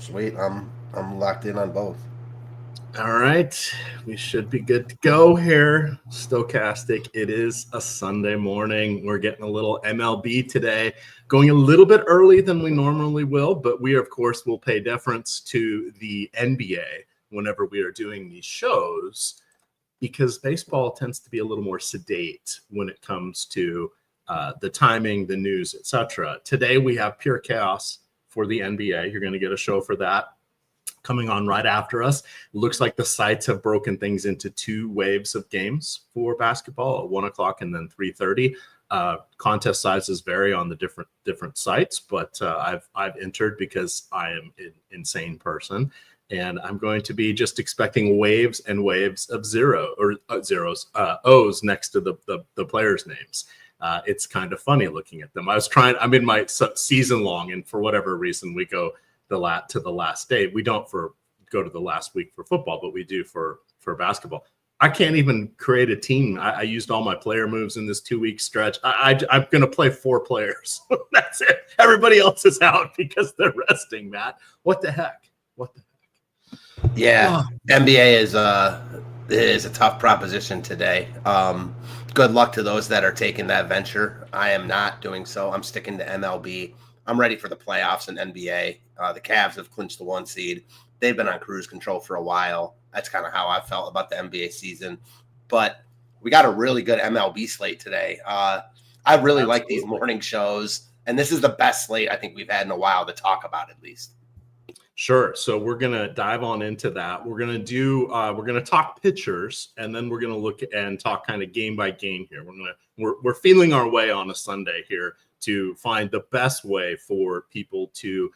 Sweet. I'm locked in on both. All right, we should be good to go here. Stokastic, it is a Sunday morning. We're getting a little MLB today, going a little bit early than we normally will, but we, of course, will pay deference to the NBA whenever we are doing these shows because baseball tends to be a little more sedate when it comes to the timing, the news, etc. Today, we have pure chaos for the NBA. You're going to get a show for that coming on right after us. It looks like the sites have broken things into two waves of games for basketball at 1 o'clock and then 3:30. Contest sizes vary on the different sites, but I've entered because I am an insane person, and I'm going to be just expecting waves and waves of O's next to the players' names. It's kind of funny looking at them. I'm in my season long, and for whatever reason, we go to the last day. We don't go to the last week for football, but we do for basketball. I can't even create a team. I used all my player moves in this 2-week stretch. I'm going to play 4 players. That's it. Everybody else is out because they're resting, Matt. What the heck? Yeah, NBA is a tough proposition today. Good luck to those that are taking that venture. I am not doing so. I'm sticking to MLB. I'm ready for the playoffs in NBA. The Cavs have clinched the 1 seed. They've been on cruise control for a while. That's kind of how I felt about the NBA season. But we got a really good MLB slate today. I really like these morning shows, and this is the best slate I think we've had in a while to talk about, at least. Sure. So we're going to dive on into that. We're going to talk pitchers, and then we're going to look and talk kind of game by game here. We're feeling our way on a Sunday here to find the best way for people to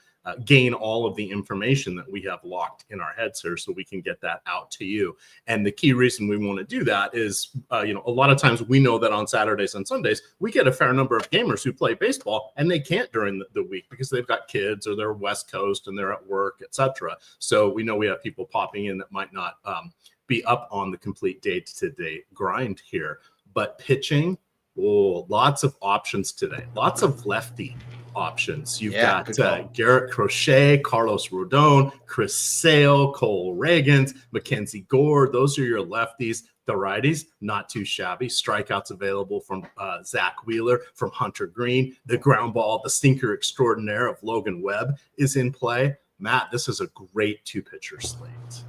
gain all of the information that we have locked in our heads here so we can get that out to you. And the key reason we want to do that is, a lot of times we know that on Saturdays and Sundays, we get a fair number of gamers who play baseball and they can't during the week because they've got kids or they're West Coast and they're at work, etc. So we know we have people popping in that might not be up on the complete day-to-day grind here. But pitching, lots of options today. Lots of lefty options. You've got Garrett Crochet, Carlos Rodon, Chris Sale, Cole Ragans, Mackenzie Gore. Those are your lefties. The righties, not too shabby. Strikeouts available from Zach Wheeler, from Hunter Green. The ground ball, the stinker extraordinaire of Logan Webb is in play. Matt, this is a great 2-pitcher slate.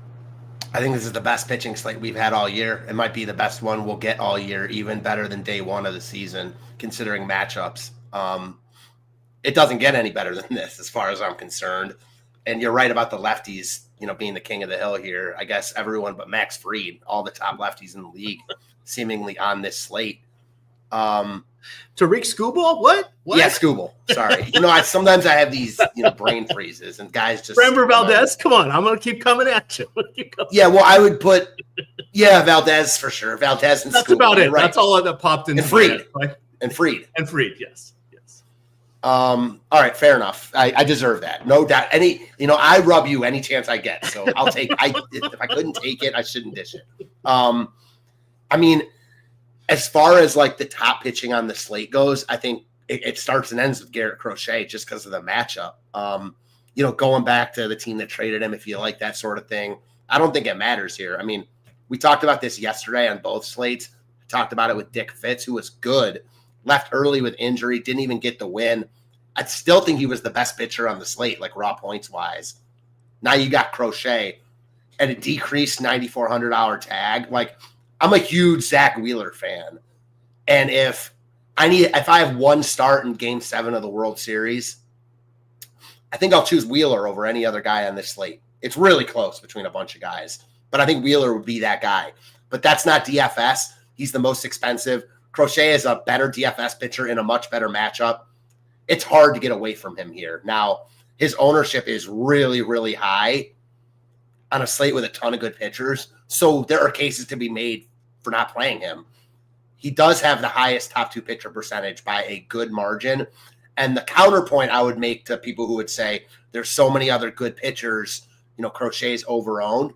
I think this is the best pitching slate we've had all year. It might be the best one we'll get all year, even better than day one of the season, considering matchups. It doesn't get any better than this as far as I'm concerned. And you're right about the lefties, being the king of the hill here. I guess everyone but Max Fried, all the top lefties in the league, seemingly on this slate. Tariq Skubal? What? Yeah, Skubal. Sorry. Sometimes I have these, brain freezes and guys just. Framber Valdez? Come on. I'm going to keep coming at you. Yeah, well, I would put, Valdez for sure. Valdez and Skubal. That's about it. Right. All that popped in. And Fried. Right? And Fried. Yes. All right, fair enough. I deserve that. No doubt. I rub you any chance I get. So I'll take if I couldn't take it, I shouldn't dish it. As far as like the top pitching on the slate goes, I think it starts and ends with Garrett Crochet just because of the matchup. Going back to the team that traded him, if you like that sort of thing, I don't think it matters here. We talked about this yesterday on both slates. I talked about it with Dick Fitz, who was good, left early with injury, didn't even get the win. I still think he was the best pitcher on the slate, like raw points wise. Now you got Crochet at a decreased $9,400 tag. Like, I'm a huge Zach Wheeler fan. And if I have one start in Game 7 of the World Series, I think I'll choose Wheeler over any other guy on this slate. It's really close between a bunch of guys, but I think Wheeler would be that guy. But that's not DFS. He's the most expensive. Crochet is a better DFS pitcher in a much better matchup. It's hard to get away from him here. Now, his ownership is really, really high on a slate with a ton of good pitchers. So there are cases to be made for not playing him. He does have the highest top 2 pitcher percentage by a good margin. And the counterpoint I would make to people who would say there's so many other good pitchers, Crochet's overowned.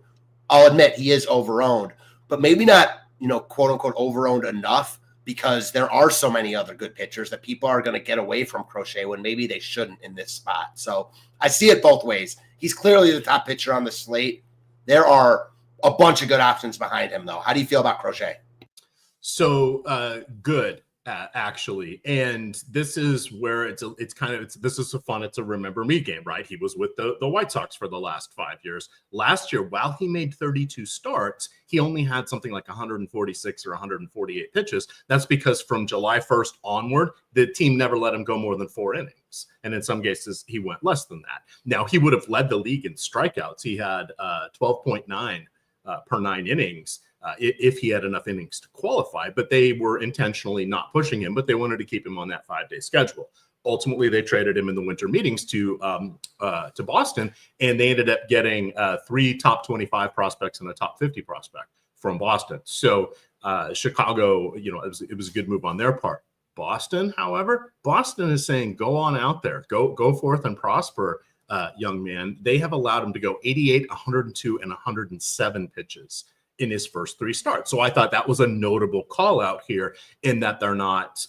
I'll admit he is overowned, but maybe not, quote unquote, overowned enough because there are so many other good pitchers that people are going to get away from Crochet when maybe they shouldn't in this spot. So I see it both ways. He's clearly the top pitcher on the slate. There are a bunch of good options behind him, though. How do you feel about Crochet? So good, actually. And this is where it's a remember me game, right? He was with the White Sox for the last 5 years. Last year, while he made 32 starts, he only had something like 146 or 148 pitches. That's because from July 1st onward, the team never let him go more than 4 innings. And in some cases, he went less than that. Now, he would have led the league in strikeouts. He had 12.9 per 9 innings. If he had enough innings to qualify, but they were intentionally not pushing him, but they wanted to keep him on that 5-day schedule. Ultimately, they traded him in the winter meetings to Boston, and they ended up getting 3 top 25 prospects and a top 50 prospect from Boston. So Chicago, it was a good move on their part. Boston, however, Boston is saying, go on out there, go forth and prosper, young man. They have allowed him to go 88, 102, and 107 pitches in his first 3 starts. So I thought that was a notable call out here in that they're not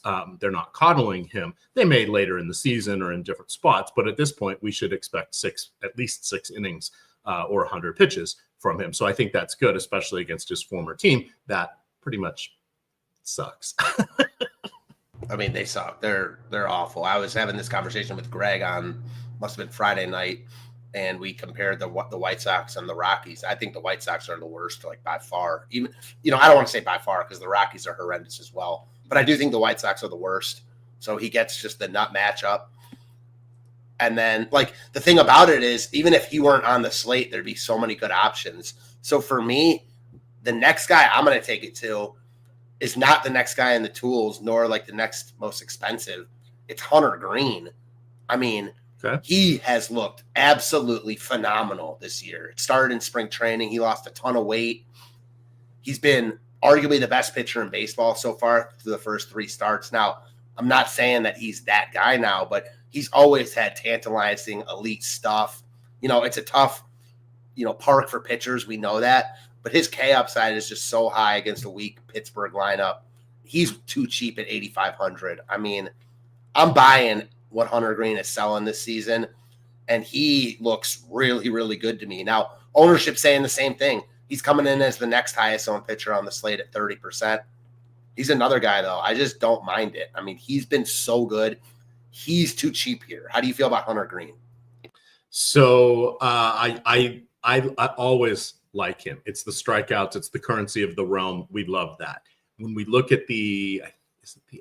coddling him. They may later in the season or in different spots, but at this point we should expect at least 6 innings or 100 pitches from him. So I think that's good, especially against his former team that pretty much sucks. I mean, they suck. They're awful. I was having this conversation with Greg on must have been Friday night, and we compared the White Sox and the Rockies. I think the White Sox are the worst, like by far. Even, I don't want to say by far because the Rockies are horrendous as well. But I do think the White Sox are the worst. So he gets just the nut matchup. And then, the thing about it is, even if he weren't on the slate, there'd be so many good options. So for me, the next guy I'm going to take it to is not the next guy in the tools, nor the next most expensive. It's Hunter Green. I mean, okay. He has looked absolutely phenomenal this year. It started in spring training. He lost a ton of weight. He's been arguably the best pitcher in baseball so far through the first 3 starts. Now, I'm not saying that he's that guy now, but he's always had tantalizing elite stuff. It's a tough, park for pitchers. We know that. But his K upside is just so high against a weak Pittsburgh lineup. He's too cheap at 8,500. I mean, I'm buying what Hunter Green is selling this season, and he looks really, really good to me. Now, ownership saying the same thing. He's coming in as the next highest owned pitcher on the slate at 30%. He's another guy, though. I just don't mind it. I mean, he's been so good. He's too cheap here. How do you feel about Hunter Green? So I always like him. It's the strikeouts. It's the currency of the realm. We love that. When we look at the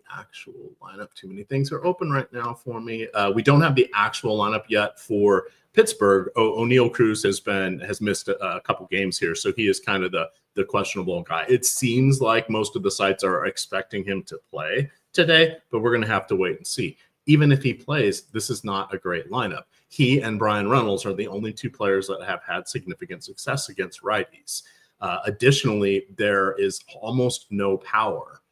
actual lineup, too many things are open right now for me. We don't have the actual lineup yet for Pittsburgh. O'Neal Cruz has missed a couple games here, so he is kind of the questionable guy. It seems like most of the sites are expecting him to play today, but we're going to have to wait and see. Even if he plays, this is not a great lineup. He and Brian Reynolds are the only 2 players that have had significant success against righties. Additionally, there is almost no power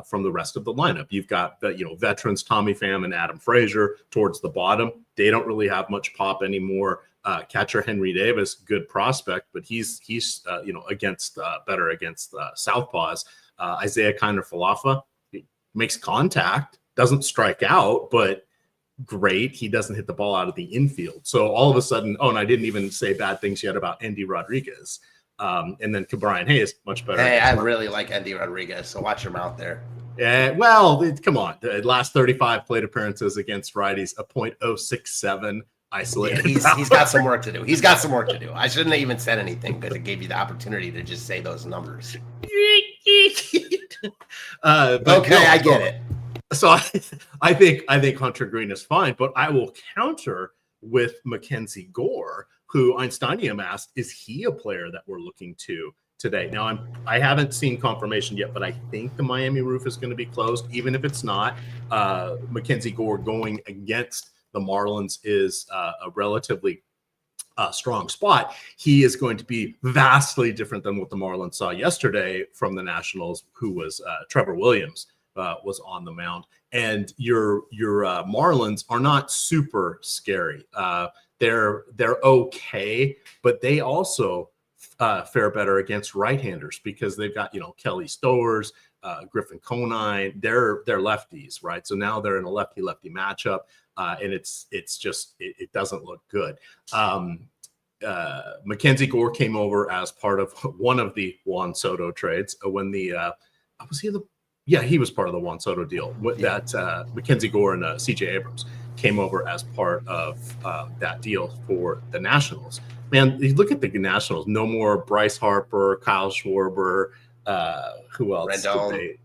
from the rest of the lineup. You've got veterans Tommy Pham and Adam Frazier towards the bottom. They don't really have much pop anymore. Catcher Henry Davis, good prospect, but he's against better against southpaws. Isaiah Kiner-Falefa makes contact, doesn't strike out, but great. He doesn't hit the ball out of the infield. So all of a sudden, and I didn't even say bad things yet about Andy Rodriguez. And then Brian Hayes, much better. Hey, I really like Andy Rodriguez, so watch your mouth there. Come on. The last 35 plate appearances against righties, a .067 isolated. Yeah, he's got some work to do. I shouldn't have even said anything because it gave you the opportunity to just say those numbers. I get it. So I think Hunter Green is fine, but I will counter with Mackenzie Gore, who Einsteinium asked, is he a player that we're looking to today? Now, I haven't seen confirmation yet, but I think the Miami roof is going to be closed. Even if it's not, Mackenzie Gore going against the Marlins is a relatively strong spot. He is going to be vastly different than what the Marlins saw yesterday from the Nationals, who was Trevor Williams. Was on the mound, and your Marlins are not super scary. They're okay, but they also fare better against right-handers because they've got Kelly Stowers, Griffin Conine. They're lefties, right? So now they're in a lefty-lefty matchup, and it's just it doesn't look good. Mackenzie Gore came over as part of one of the Juan Soto trades when he was part of the Juan Soto deal. That Mackenzie Gore and CJ Abrams came over as part of that deal for the Nationals. Man, you look at the Nationals, no more Bryce Harper, Kyle Schwarber, who else? Rendon.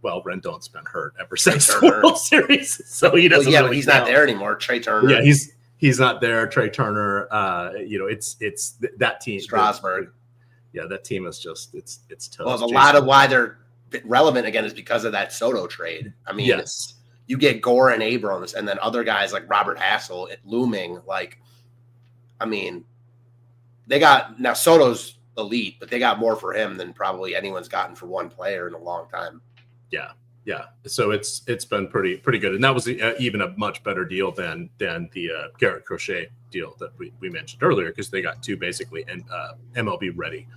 Rendon's been hurt ever since the World Series, so he doesn't. But he's not there anymore. Trey Turner. Yeah, he's not there. Trey Turner. It's that team. Strasburg. Yeah, that team is just it's toast. Well, a lot of why they're relevant again is because of that Soto trade. I mean, yes, you get Gore and Abrams, and then other guys like Robert Hassel looming. Like, I mean, they got now Soto's elite, but they got more for him than probably anyone's gotten for one player in a long time. Yeah. So it's been pretty good, and that was even a much better deal than the Garrett Crochet deal that we mentioned earlier, because they got two basically MLB ready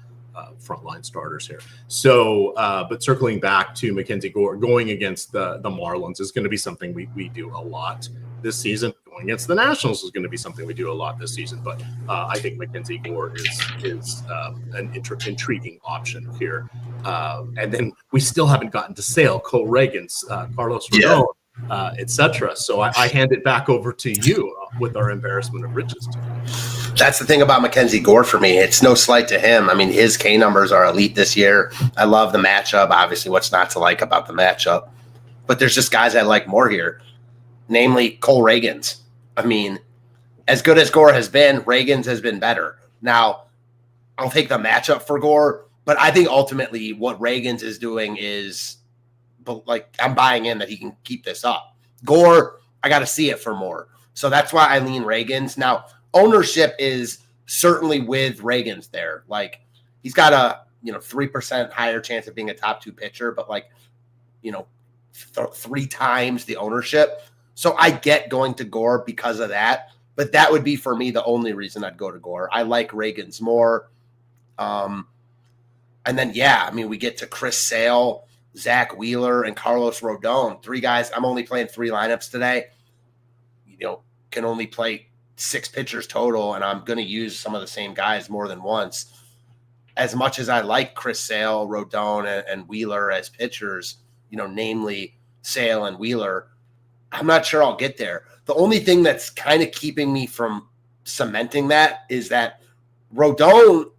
frontline starters here. So, but circling back to Mackenzie Gore, going against the Marlins is going to be something we do a lot this season. Going against the Nationals is going to be something we do a lot this season. But I think Mackenzie Gore is an intriguing option here. And then we still haven't gotten to Sale, Cole Reagans, Carlos Rodon, etc. So I hand it back over to you with our embarrassment of riches today. That's the thing about Mackenzie Gore for me. It's no slight to him. I mean, his K numbers are elite this year. I love the matchup. Obviously, what's not to like about the matchup? But there's just guys I like more here, namely Cole Reagans. I mean, as good as Gore has been, Reagans has been better. Now, I'll take the matchup for Gore, but I think ultimately what Reagans is doing is, like, I'm buying in that he can keep this up. Gore, I got to see it for more. So that's why I lean Reagans. Now, ownership is certainly with Reagans there. Like, he's got a 3% higher chance of being a top two pitcher, but like, 3 times the ownership. So I get going to Gore because of that, but that would be for me the only reason I'd go to Gore. I like Reagans more. And then, we get to Chris Sale, Zach Wheeler, and Carlos Rodon. 3 guys. I'm only playing 3 lineups today. Can only play 6 pitchers total, and I'm going to use some of the same guys more than once. As much as I like Chris Sale, Rodon, and Wheeler as pitchers, namely Sale and Wheeler, I'm not sure I'll get there. The only thing that's kind of keeping me from cementing that is that Rodon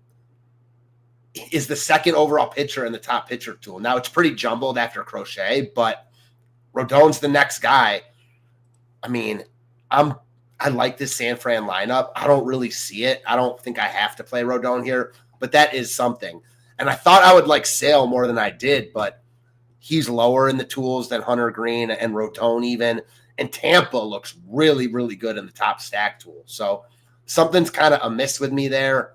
is the second overall pitcher in the top pitcher tool. Now, it's pretty jumbled after Crochet, but Rodon's the next guy. I mean, I like this San Fran lineup. I don't really see it. I don't think I have to play Rodon here, but that is something. And I thought I would like Sale more than I did, but he's lower in the tools than Hunter Green and Rodon even. And Tampa looks really, really good in the top stack tool. So something's kind of amiss with me there.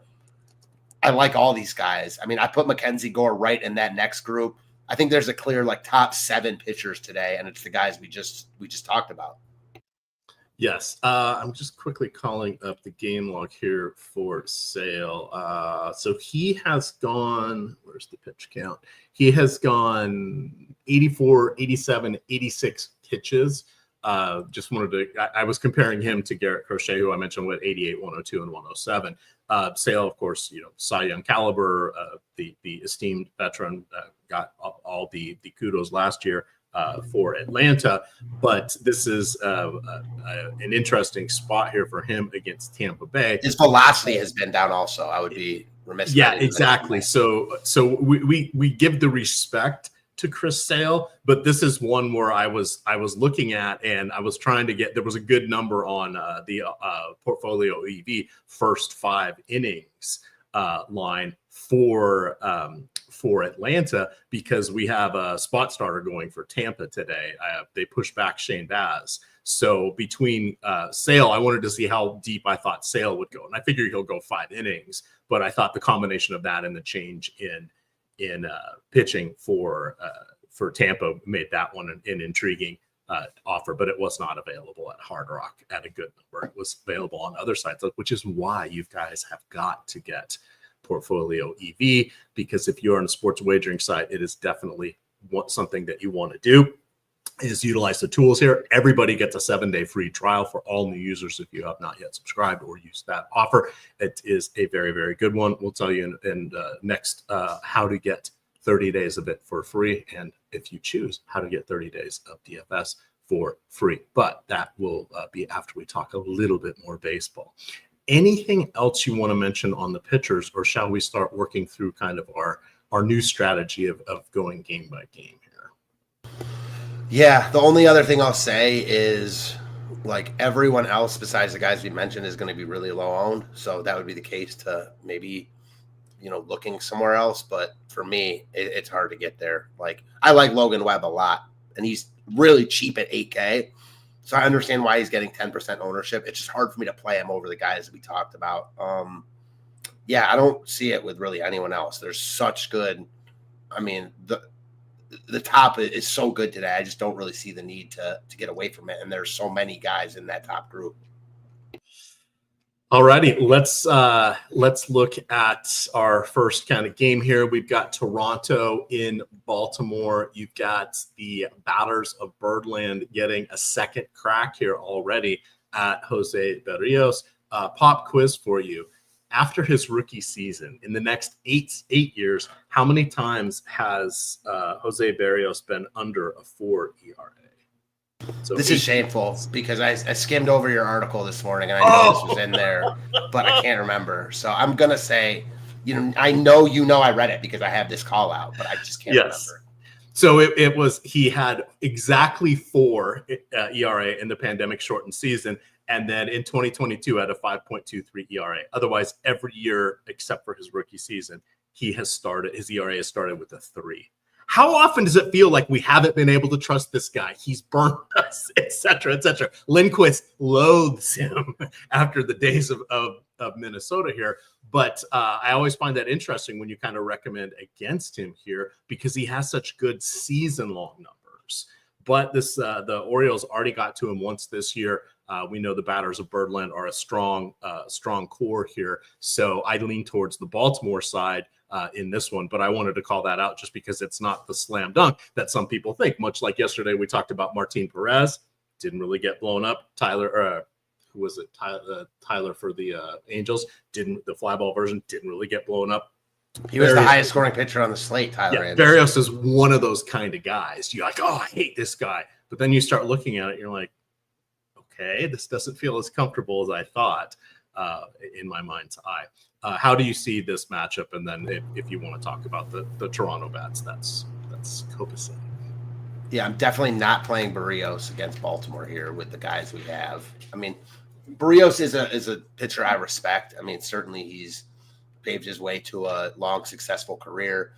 I like all these guys. I mean, I put Mackenzie Gore right in that next group. I think there's a clear top 7 pitchers today, and it's the guys we just talked about. Yes. I'm just quickly calling up the game log here for Sale. So he has gone, where's the pitch count? He has gone 84, 87, 86 pitches. Just wanted to, I was comparing him to Garrett Crochet, who I mentioned with 88, 102, and 107. Sale, of course, Cy Young caliber, the esteemed veteran, got all the kudos last year for Atlanta, but this is an interesting spot here for him against Tampa Bay. His velocity has been down also. I would be remiss. Yeah, exactly. So we give the respect to Chris Sale, but this is one where I was looking at, and I was trying to get, there was a good number on the Portfolio EV first 5 innings line for Atlanta, because we have a spot starter going for Tampa today. They pushed back Shane Baz. So between Sale, I wanted to see how deep I thought Sale would go. And I figured he'll go 5 innings, but I thought the combination of that and the change in pitching for Tampa made that one an intriguing offer, but it was not available at Hard Rock at a good number. It was available on other sites, which is why you guys have got to get Portfolio EV, because if you're on a sports wagering site, it is definitely something that you want to do, is utilize the tools here. Everybody gets a 7-day free trial for all new users if you have not yet subscribed or used that offer. It is a very, very good one. We'll tell you in next how to get 30 days of it for free, and if you choose, how to get 30 days of DFS for free. But that will be after we talk a little bit more baseball. Anything else you want to mention on the pitchers, or shall we start working through kind of our new strategy of going game by game here? Yeah, the only other thing I'll say is, like, everyone else besides the guys we mentioned is going to be really low owned. So that would be the case to maybe, looking somewhere else. But for me, it's hard to get there. Like, I like Logan Webb a lot, and he's really cheap at 8K. So I understand why he's getting 10% ownership. It's just hard for me to play him over the guys that we talked about. Yeah, I don't see it with really anyone else. There's such good, the top is so good today. I just don't really see the need to get away from it. And there's so many guys in that top group. Alrighty, let's look at our first kind of game here. We've got Toronto in Baltimore. You've got the batters of Birdland getting a second crack here already at Jose Berrios. Pop quiz for you. After his rookie season, in the next eight years, how many times has Jose Berrios been under a 4 ERA? So this is shameful because I skimmed over your article this morning and I know this was in there, but I can't remember. So I'm going to say, I know I read it because I have this call out, but I just can't remember. So it was, he had exactly 4 ERA in the pandemic shortened season. And then in 2022 had a 5.23 ERA. Otherwise, every year except for his rookie season, his ERA has started with a 3. How often does it feel like we haven't been able to trust this guy? He's burned us, et cetera, et cetera. Lindquist loathes him after the days of Minnesota here. But I always find that interesting when you kind of recommend against him here because he has such good season-long numbers. But the Orioles already got to him once this year. We know the batters of Birdland are a strong core here. So I lean towards the Baltimore side in this one, but I wanted to call that out just because it's not the slam dunk that some people think. Much like yesterday, we talked about Martin Perez, didn't really get blown up. Tyler, who was it? Tyler for the Angels, the fly ball version didn't really get blown up. He was the highest scoring pitcher on the slate, Tyler. Yeah, Berrios is one of those kind of guys. You're like, oh, I hate this guy. But then you start looking at it, you're like, okay, this doesn't feel as comfortable as I thought in my mind's eye. How do you see this matchup? And then if you want to talk about the Toronto bats, that's copacetic. Yeah, I'm definitely not playing Berrios against Baltimore here with the guys we have. Berrios is a pitcher I respect. Certainly he's paved his way to a long, successful career.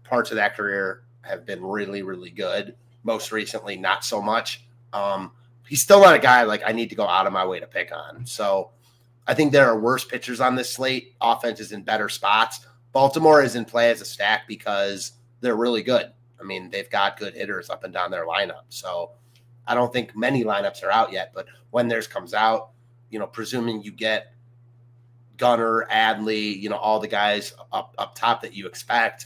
Parts of that career have been really, really good. Most recently, not so much. He's still not a guy like I need to go out of my way to pick on. So I think there are worse pitchers on this slate. Offense is in better spots. Baltimore is in play as a stack because they're really good. They've got good hitters up and down their lineup. So I don't think many lineups are out yet, but when theirs comes out, presuming you get Gunnar, Adley, all the guys up top that you expect.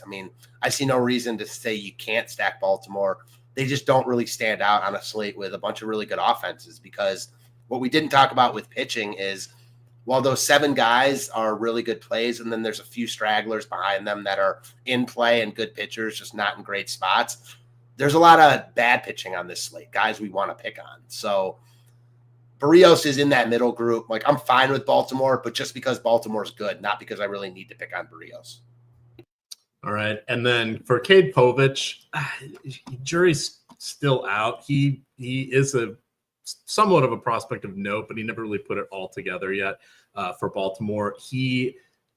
I see no reason to say you can't stack Baltimore. They just don't really stand out on a slate with a bunch of really good offenses because what we didn't talk about with pitching is while those 7 guys are really good plays and then there's a few stragglers behind them that are in play and good pitchers, just not in great spots, there's a lot of bad pitching on this slate, guys we want to pick on. So Berrios is in that middle group. Like, I'm fine with Baltimore, but just because Baltimore's good, not because I really need to pick on Berrios. All right. And then for Cade Povich, jury's still out. He is somewhat of a prospect of note, but he never really put it all together yet for Baltimore.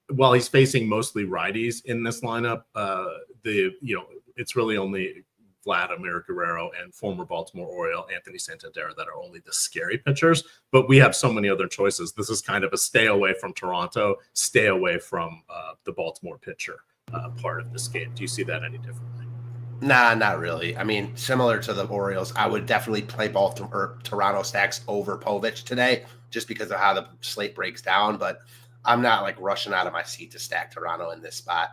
While he's facing mostly righties in this lineup, it's really only Vladimir Guerrero and former Baltimore Oriole Anthony Santander that are only the scary pitchers, but we have so many other choices. This is kind of a stay away from Toronto, stay away from the Baltimore pitcher part of this game. Do you see that any differently? Nah, not really. Similar to the Orioles, I would definitely play Toronto stacks over Povich today just because of how the slate breaks down, but I'm not rushing out of my seat to stack Toronto in this spot.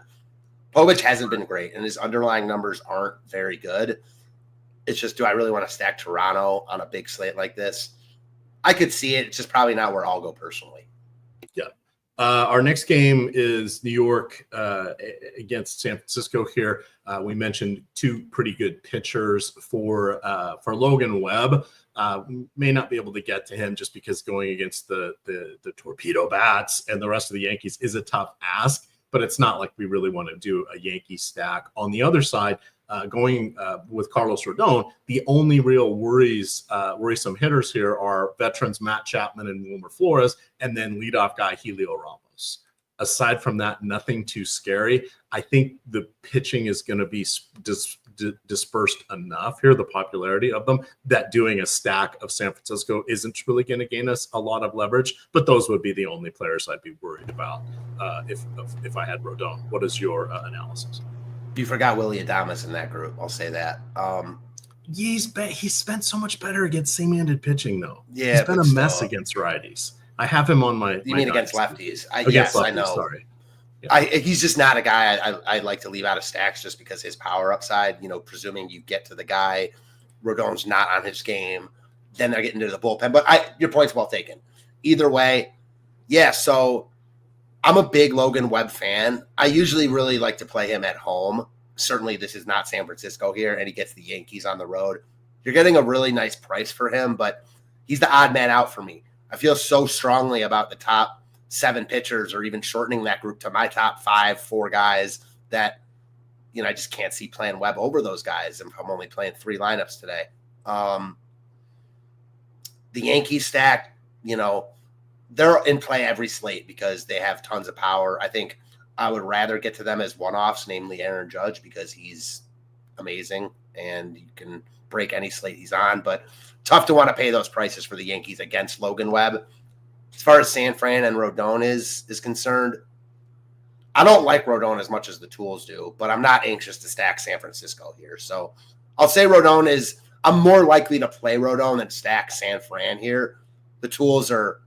Povich hasn't been great, and his underlying numbers aren't very good. It's just, do I really want to stack Toronto on a big slate like this? I could see it. It's just probably not where I'll go personally. Yeah. Our next game is New York against San Francisco here. We mentioned two pretty good pitchers for Logan Webb. May not be able to get to him just because going against the torpedo bats and the rest of the Yankees is a tough ask, but it's not like we really want to do a Yankee stack. On the other side, going with Carlos Rodon, the only real worrisome hitters here are veterans Matt Chapman and Wilmer Flores, and then leadoff guy Helio Ramos. Aside from that, nothing too scary. I think the pitching is going to be dispersed enough here, the popularity of them, that doing a stack of San Francisco isn't really going to gain us a lot of leverage. But those would be the only players I'd be worried about if I had Rodon. What is your analysis? You forgot Willie Adames in that group. I'll say that. He's spent so much better against same-handed pitching, though. Yeah, he's been a mess against righties. I have him on my. You mean against lefties? Yes, lefties, I know. Sorry. Yeah. He's just not a guy I like to leave out of stacks just because his power upside. Presuming you get to the guy, Rodon's not on his game, then they're getting to the bullpen. But your point's well taken. Either way, yeah. So I'm a big Logan Webb fan. I usually really like to play him at home. Certainly, this is not San Francisco here, and he gets the Yankees on the road. You're getting a really nice price for him, but he's the odd man out for me. I feel so strongly about the top 7 pitchers, or even shortening that group to my top 4 guys, that I just can't see playing Webb over those guys. I'm only playing 3 lineups today. The Yankees stack, they're in play every slate because they have tons of power. I think I would rather get to them as one-offs, namely Aaron Judge, because he's amazing and you can break any slate he's on. But tough to want to pay those prices for the Yankees against Logan Webb. As far as San Fran and Rodon is concerned, I don't like Rodon as much as the tools do, but I'm not anxious to stack San Francisco here. So I'll say I'm more likely to play Rodon than stack San Fran here. The tools are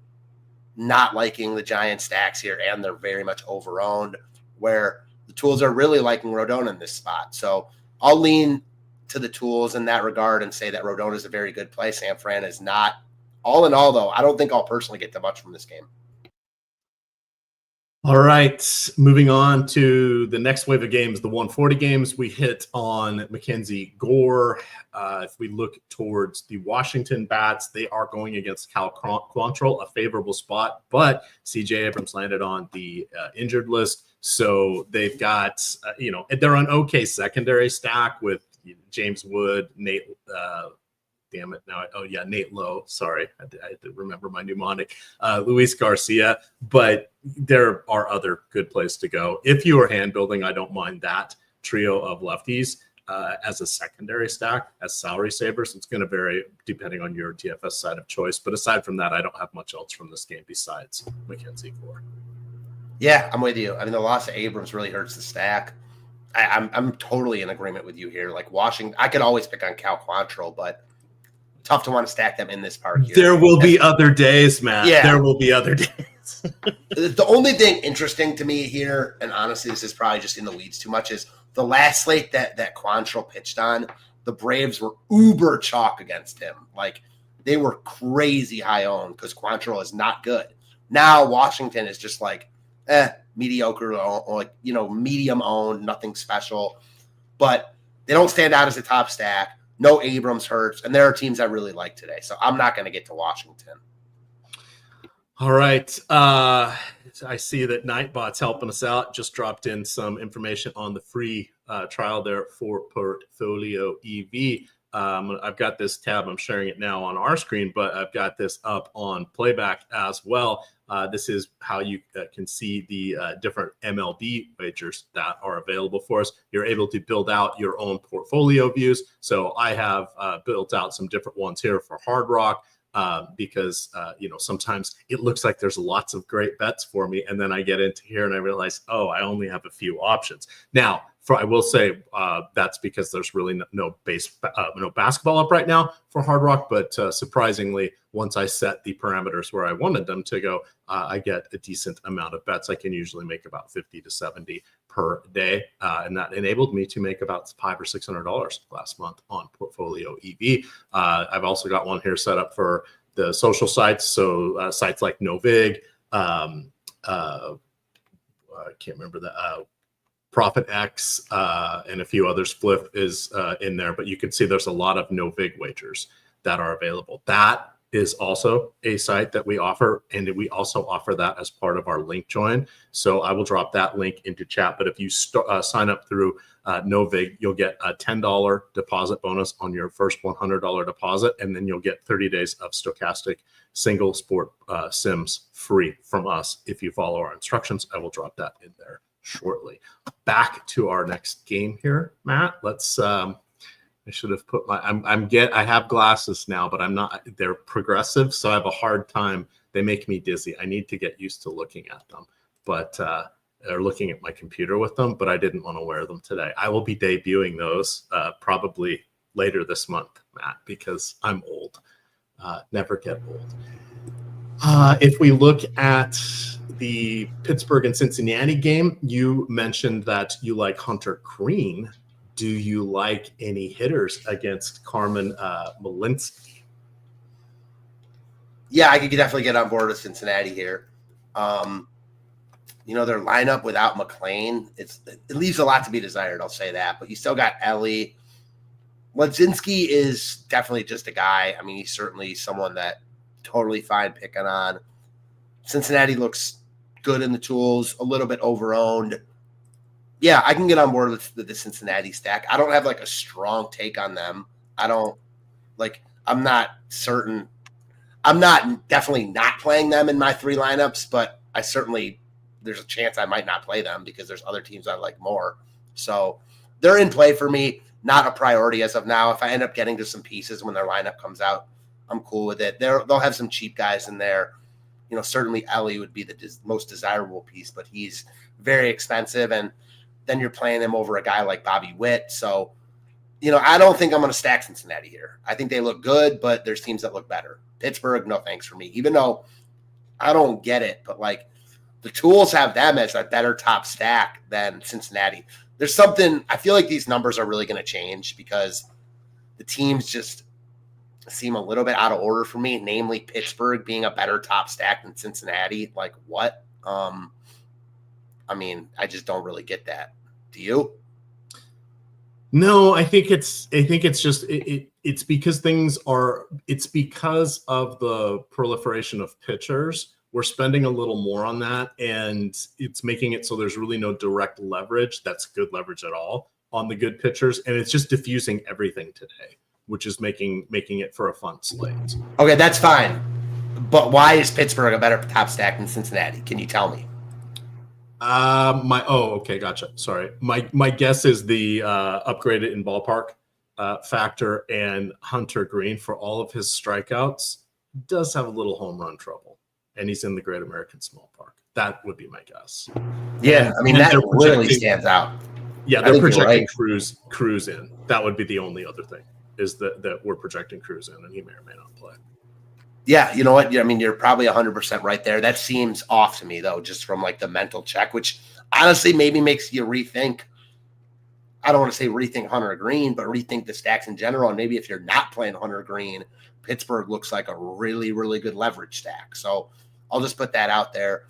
not liking the giant stacks here, and they're very much overowned, where the tools are really liking Rodon in this spot. So I'll lean to the tools in that regard and say that Rodon is a very good play. San Fran is not. All in all, though, I don't think I'll personally get that much from this game. All right, moving on to the next wave of games, the 140 games. We hit on Mackenzie Gore. If we look towards the Washington bats, they are going against Cal Quantrill, a favorable spot, but CJ Abrams landed on the injured list. So they've got, they're an okay secondary stack with James Wood, Nate, Nate Lowe. Sorry, I had to remember my mnemonic. Luis Garcia, but there are other good places to go. If you are hand building, I don't mind that trio of lefties as a secondary stack, as salary savers. It's going to vary depending on your DFS side of choice. But aside from that, I don't have much else from this game besides Mackenzie Gore. Yeah, I'm with you. I mean, the loss of Abrams really hurts the stack. I'm totally in agreement with you here. Like Washington, I could always pick on Cal Quantrill, but tough to want to stack them in this park here. There will be other days, Matt. Yeah. There will be other days. The only thing interesting to me here, and honestly, this is probably just in the weeds too much, is the last slate that Quantrill pitched on, the Braves were uber chalk against him. Like, they were crazy high owned because Quantrill is not good. Now Washington is just like, mediocre, or medium owned, nothing special. But they don't stand out as a top stack. No Abrams hurts, and there are teams I really like today. So I'm not going to get to Washington. All right. I see that Nightbot's helping us out. Just dropped in some information on the free trial there for Portfolio EV. I've got this tab. I'm sharing it now on our screen, but I've got this up on playback as well. This is how you can see the different MLB wagers that are available for us. You're able to build out your own portfolio views. So I have built out some different ones here for Hard Rock because, sometimes it looks like there's lots of great bets for me. And then I get into here and I realize, I only have a few options. Now, I will say that's because there's really no basketball up right now for Hard Rock. But surprisingly, once I set the parameters where I wanted them to go, I get a decent amount of bets. I can usually make about 50 to 70 per day, and that enabled me to make about $500 or $600 last month on Portfolio EV. I've also got one here set up for the social sites, so sites like NoVig. I can't remember that. Profit X and a few others. Flip is in there, but you can see there's a lot of NoVig wagers that are available. That is also a site that we offer, and we also offer that as part of our link join. So I will drop that link into chat. But if you sign up through NoVig, you'll get a $10 deposit bonus on your first $100 deposit, and then you'll get 30 days of Stokastic single sport sims free from us if you follow our instructions. I will drop that in there shortly. Back to our next game here, Matt. Let's I should have put my I have glasses now, but I'm not, they're progressive, so I have a hard time. They make me dizzy. I need to get used to looking at them, but or looking at my computer with them, but I didn't want to wear them today. I will be debuting those probably later this month, Matt, because I'm old. Never get old. If we look at the Pittsburgh and Cincinnati game, you mentioned that you like Hunter Green. Do you like any hitters against Carmen Malinsky? Yeah, I could definitely get on board with Cincinnati here. Their lineup without McClain, it leaves a lot to be desired, I'll say that. But you still got Ellie. Ledzinski is definitely just a guy. I mean, he's certainly someone that totally fine picking on. Cincinnati looks good in the tools, a little bit overowned. Yeah, I can get on board with the Cincinnati stack. I don't have like a strong take on them. I'm not certain. I'm not definitely not playing them in my three lineups, but there's a chance I might not play them because there's other teams I like more. So they're in play for me, not a priority as of now. If I end up getting to some pieces when their lineup comes out, I'm cool with it. They'll have some cheap guys in there. Certainly Ellie would be the most desirable piece, but he's very expensive. And then you're playing them over a guy like Bobby Witt. So, I don't think I'm going to stack Cincinnati here. I think they look good, but there's teams that look better. Pittsburgh, no thanks for me, even though I don't get it. But the tools have them as a better top stack than Cincinnati. There's something, I feel like these numbers are really going to change because the teams just seem a little bit out of order for me, namely Pittsburgh being a better top stack than Cincinnati. Like what? I just don't really get that. Do you? No, I think it's just it's because it's because of the proliferation of pitchers. We're spending a little more on that, and it's making it so there's really no direct leverage. That's good leverage at all on the good pitchers, and it's just diffusing everything today, which is making it for a fun slate. Okay, that's fine. But why is Pittsburgh a better top stack than Cincinnati? Can you tell me? Okay, gotcha. Sorry. My guess is the upgraded in ballpark factor, and Hunter Green, for all of his strikeouts, does have a little home run trouble, and he's in the Great American Small Park. That would be my guess. Yeah, that really stands out. Yeah, they're projecting Cruz in. That would be the only other thing, is that we're projecting Cruz in, and he may or may not play. Yeah, you know what? You're probably 100% right there. That seems off to me, though, just from the mental check, which honestly maybe makes you rethink. I don't want to say rethink Hunter Green, but rethink the stacks in general. And maybe if you're not playing Hunter Green, Pittsburgh looks like a really, really good leverage stack. So I'll just put that out there.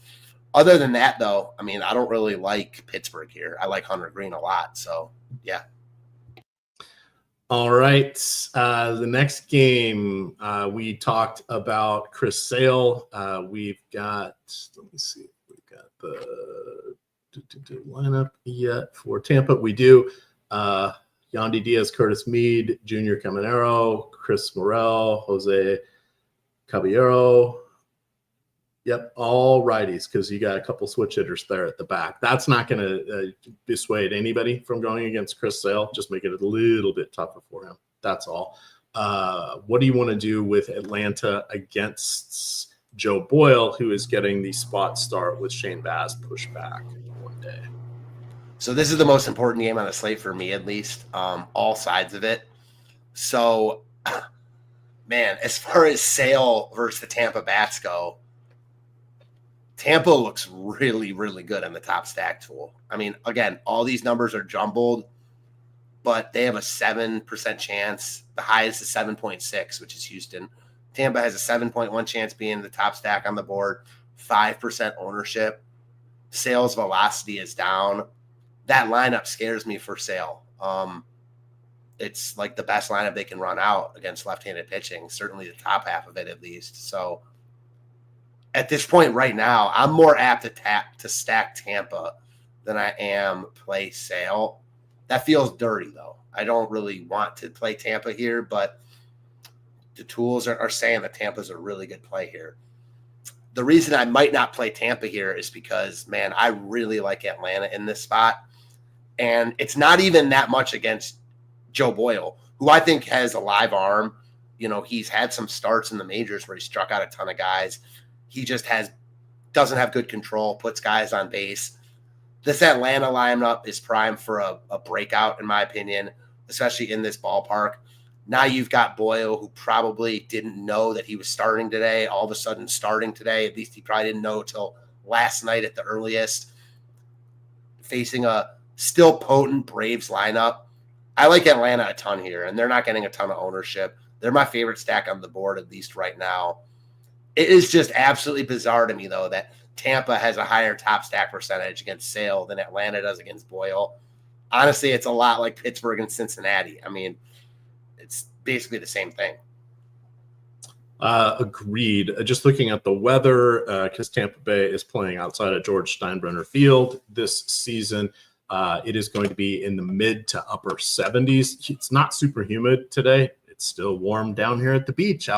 Other than that, though, I don't really like Pittsburgh here. I like Hunter Green a lot. So, yeah. All right. The next game, we talked about Chris Sale. We've got, let me see, we've got the lineup yet for Tampa. We do Yandy Diaz, Curtis Mead, Junior Caminero, Chris Morel, Jose Caballero. Yep, all righties, because you got a couple switch hitters there at the back. That's not going to dissuade anybody from going against Chris Sale. Just make it a little bit tougher for him. That's all. What do you want to do with Atlanta against Joe Boyle, who is getting the spot start with Shane Baz pushed back one day? So this is the most important game on the slate for me, at least, all sides of it. So, man, as far as Sale versus the Tampa Bats go, Tampa looks really, really good on the top stack tool. I mean, again, all these numbers are jumbled, but they have a 7% chance. The highest is 7.6, which is Houston. Tampa has a 7.1 chance being the top stack on the board, 5% ownership. Sale's velocity is down. That lineup scares me for Sale. It's like the best lineup they can run out against left-handed pitching, certainly the top half of it at least. So at this point right now, I'm more apt to stack Tampa than I am play Sale. That feels dirty, though. I don't really want to play Tampa here, but the tools are saying that Tampa's a really good play here. The reason I might not play Tampa here is because, man, I really like Atlanta in this spot. And it's not even that much against Joe Boyle, who I think has a live arm. You know, he's had some starts in the majors where he struck out a ton of guys. He just doesn't have good control, puts guys on base. This Atlanta lineup is primed for a breakout, in my opinion, especially in this ballpark. Now you've got Boyle, who probably didn't know that he was starting today, all of a sudden starting today. At least he probably didn't know till last night at the earliest, facing a still potent Braves lineup. I like Atlanta a ton here, and they're not getting a ton of ownership. They're my favorite stack on the board, at least right now. It is just absolutely bizarre to me, though, that Tampa has a higher top stack percentage against Sale than Atlanta does against Boyle. Honestly, it's a lot like Pittsburgh and Cincinnati. I mean, it's basically the same thing. Agreed. Just looking at the weather, because Tampa Bay is playing outside of George Steinbrenner Field this season. It is going to be in the mid to upper 70s. It's not super humid today. It's still warm down here at the beach,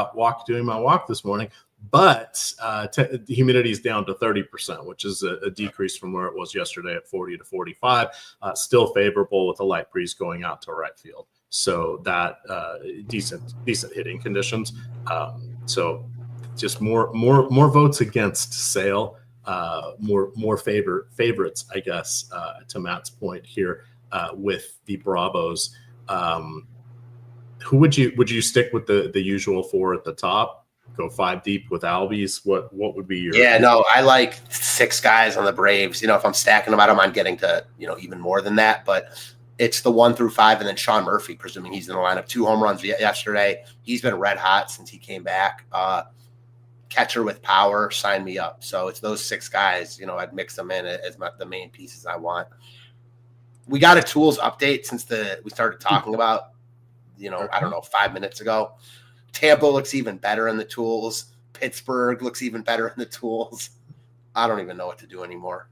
doing my walk this morning. But the humidity is down to 30%, which is a decrease from where it was yesterday at 40 to 45. Still favorable with a light breeze going out to right field. So that decent hitting conditions. So just more votes against Sale. More favorites, I guess, to Matt's point here with the Bravos. Who would you stick with the usual four at the top? Go 5 deep with Albies. What would be your? Yeah, no, I like 6 guys on the Braves. You know, if I'm stacking them, I don't mind getting to even more than that. But it's the 1 through 5, and then Sean Murphy, presuming he's in the lineup. 2 home runs yesterday. He's been red hot since he came back. Catcher with power, sign me up. So it's those 6 guys. I'd mix them in as the main pieces I want. We got a tools update since we started talking about. I don't know, 5 minutes ago. Tampa looks even better in the tools. Pittsburgh looks even better in the tools. I don't even know what to do anymore.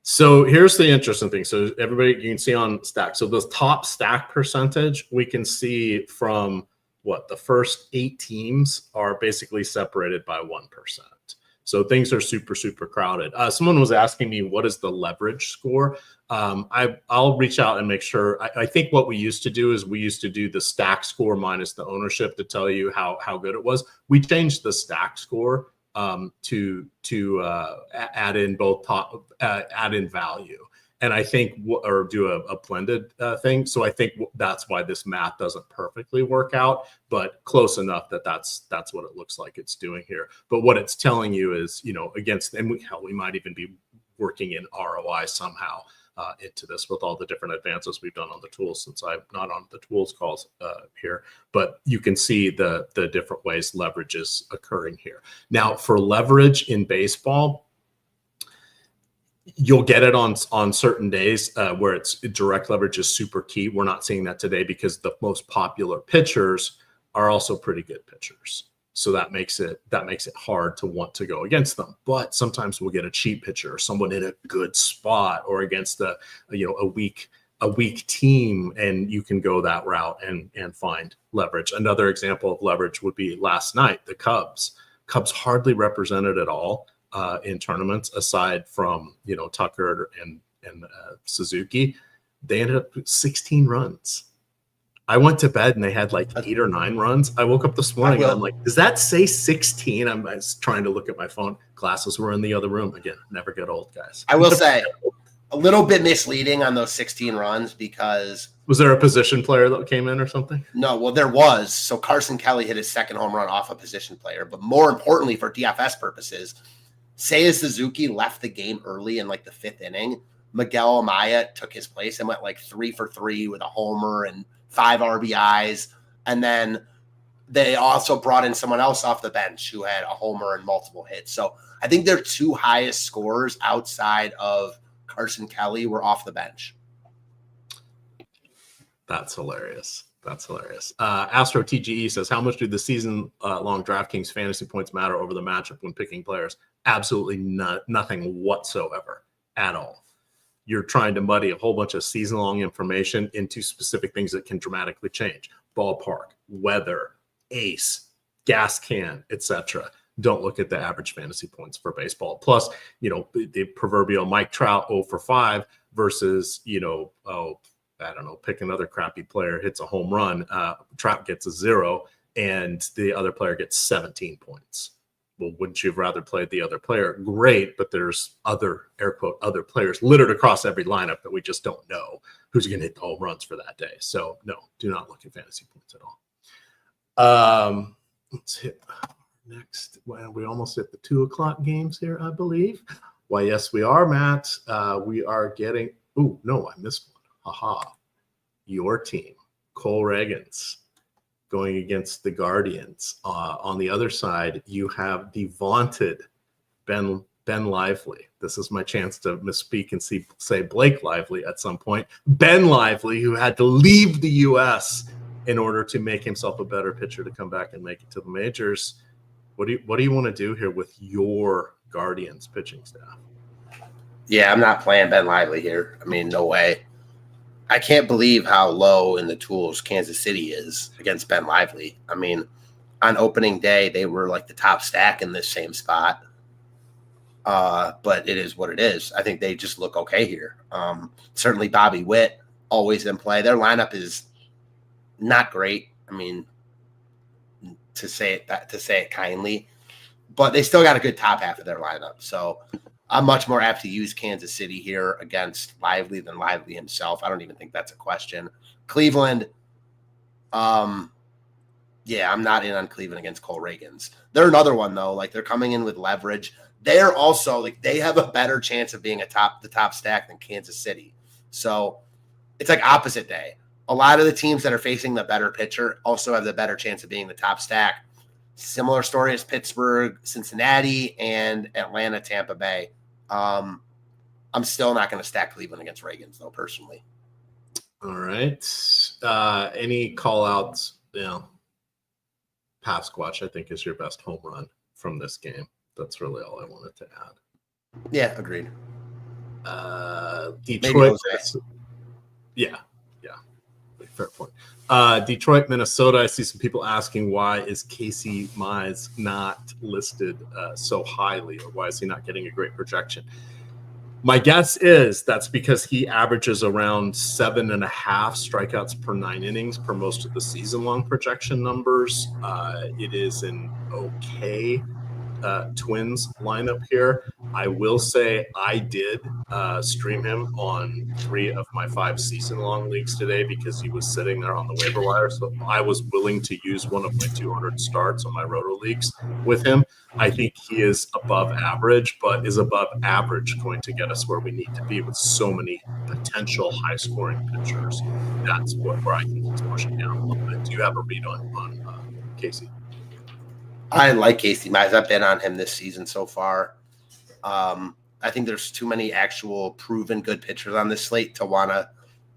So here's the interesting thing. So everybody, you can see on stack. So the top stack percentage, we can see from the first 8 teams are basically separated by 1%. So things are super, super crowded. Someone was asking me, what is the leverage score? I'll reach out and make sure. I think what we used to do is we used to do the stack score minus the ownership to tell you how good it was. We changed the stack score to add in add in value. And I think, or do a blended thing. So I think that's why this math doesn't perfectly work out, but close enough that's what it looks like it's doing here. But what it's telling you is, against, and we might even be working in ROI somehow into this with all the different advances we've done on the tools, since I'm not on the tools calls here. But you can see the different ways leverage is occurring here. Now, for leverage in baseball, you'll get it on certain days where it's direct leverage is super key. We're not seeing that today because the most popular pitchers are also pretty good pitchers. So that makes it hard to want to go against them. But sometimes we'll get a cheap pitcher or someone in a good spot or against a weak team, and you can go that route and find leverage. Another example of leverage would be last night, the Cubs. Cubs hardly represented at all in tournaments, aside from Tucker and Suzuki. They ended up with 16 runs. I went to bed and they had like 8 or 9 runs. I woke up this morning and I'm like, does that say 16? I was trying to look at my phone. Glasses were in the other room. Again, never get old, guys. I will say, a little bit misleading on those 16 runs because was there a position player that came in or something? No, well, there was. So Carson Kelly hit his second home run off a position player. But more importantly, for DFS purposes, Seiya Suzuki left the game early in like the 5th inning. Miguel Amaya took his place and went like 3 for 3 with a homer and 5 RBIs. And then they also brought in someone else off the bench who had a homer and multiple hits. So I think their 2 highest scores outside of Carson Kelly were off the bench. That's hilarious. That's hilarious. Astro TGE says, how much do the season-long DraftKings fantasy points matter over the matchup when picking players? Absolutely nothing whatsoever at all. You're trying to muddy a whole bunch of season-long information into specific things that can dramatically change. Ballpark, weather, ace, gas can, etc. Don't look at the average fantasy points for baseball. Plus, the proverbial Mike Trout 0 for 5 versus, I don't know, pick another crappy player, hits a home run, Trout gets a 0, and the other player gets 17 points. Well, wouldn't you have rather played the other player? Great, but there's other, air quote, other players littered across every lineup that we just don't know who's going to hit the home runs for that day. So, no, do not look at fantasy points at all. Let's hit next. Well, we almost hit the 2 o'clock games here, I believe. Why, yes, we are, Matt. We are getting – oh, no, I missed one. Haha. Your team, Cole Reagans, going against the Guardians. On the other side, you have the vaunted Ben Lively. This is my chance to misspeak and say Blake Lively at some point. Ben Lively, who had to leave the U.S. in order to make himself a better pitcher to come back and make it to the majors. What do you want to do here with your Guardians pitching staff? Yeah, I'm not playing Ben Lively here. I mean, no way. I can't believe how low in the tools Kansas City is against Ben Lively. I mean, on opening day, they were like the top stack in this same spot. But it is what it is. I think they just look okay here. Certainly Bobby Witt, always in play. Their lineup is not great. I mean, to say it kindly, but they still got a good top half of their lineup. So I'm much more apt to use Kansas City here against Lively than Lively himself. I don't even think that's a question. Cleveland, I'm not in on Cleveland against Cole Reagans. They're another one, though. Like, they're coming in with leverage. They're also, like, they have a better chance of being the top stack than Kansas City. So it's like opposite day. A lot of the teams that are facing the better pitcher also have the better chance of being the top stack. Similar story as Pittsburgh, Cincinnati, and Atlanta, Tampa Bay. I'm still not going to stack Cleveland against Reagans, though, personally. All right. Any call-outs? Pasquatch, I think, is your best home run from this game. That's really all I wanted to add. Yeah, agreed. Detroit. Yeah. Fair point. Detroit, Minnesota. I see some people asking, why is Casey Mize not listed so highly, or why is he not getting a great projection? My guess is that's because he averages around 7.5 strikeouts per 9 innings per most of the season-long projection numbers. It is an okay Twins lineup here. I will say I did stream him on 3 of my 5 season-long leagues today because he was sitting there on the waiver wire. So I was willing to use one of my 200 starts on my roto leagues with him. I think he is above average, but is above average going to get us where we need to be with so many potential high-scoring pitchers? That's where I think he's pushing down a little bit. Do you have a read on Casey? I like Casey Mize. I've been on him this season so far. I think there's too many actual proven good pitchers on this slate to want to